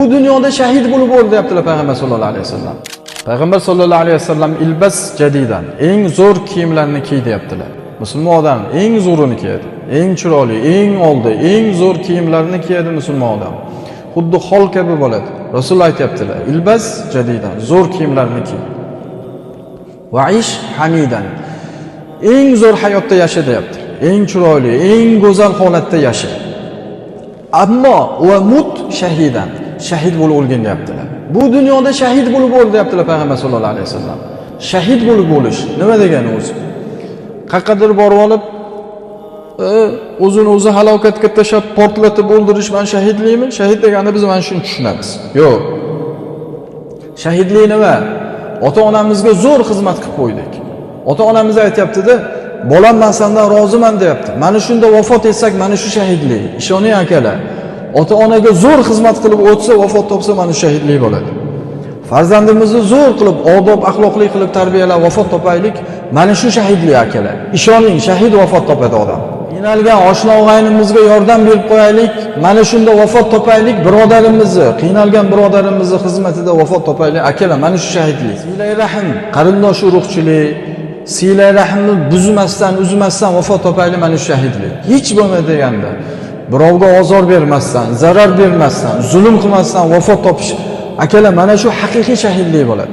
Bu dunyoda shahid bo'lib o'ldi deyaptilar payg'ambar sollallohu alayhi vasallam. Payg'ambar sollallohu alayhi vasallam ilbas jadidan, eng zo'r kiyimlarni kiy deyaptilar. Musulmon odam eng zo'rini kiyadi. Eng chiroyli, eng oldi, eng zo'r kiyimlarni kiyadi musulmon odam. Xuddi xol kabi bo'ladi. Rasululloh aytibdilar, ilbas jadidan, zo'r kiyimlarni kiy. Va'ish hamidan. Eng zo'r hayotda yasha deyapti. Eng chiroyli, eng go'zal holatda yasha. Ammo va mut shahidan, shahid bo'lib o'lgan deyaptilar. Bu dunyoda shahid bo'lib o'ldi deyaptilar payg'ambar sollallohu alayhi vasallam. Shahid bo'lib o'lish nima degani o'zi? Qaqqadir borib olib, o'zini o'zi halokatga tashlab portlatib o'ldirish men shahidlikmi? Shahid deganda biz mana shuni tushunamiz. Yo'q. Shahidlik nima? Ota-onamizga zo'r xizmat qilib qo'ydik. Ota-onamiz aytayapti-da, bolam men sendan roziman deyapti. Mana shunda vafot etsak, mana shu shahidlik. Ishoning akalar. Ota-onaga zo'r xizmat qilib o'tsa, vafot topsa, mana shu shahidlik bo'ladi. Farzandimizni zo'r qilib, odob, axloqli qilib tarbiyalab vafot topaylik, mana shu shahidlik akalar. Ishoning, shahid vafot topadi odam. Qiynalgan oshna og'aynimizga yordam berib qo'yaylik, mana shunda vafot topaylik, birodarimizni, qiynalgan birodarimizni xizmatida vafot topaylik, akalar, mana shu shahidlik. Silay rahim, qarindosh urug'chilik, silay rahimni buzmasdan, uzmasdan vafot topaylik, mana shu shahidlik. Hech bo'lmadi deganda, birovga ozor bermasdan, zarar bermasdan, zulm qilmasdan vafot topish, akalar, mana shu haqiqiy shahidlik bo'ladi.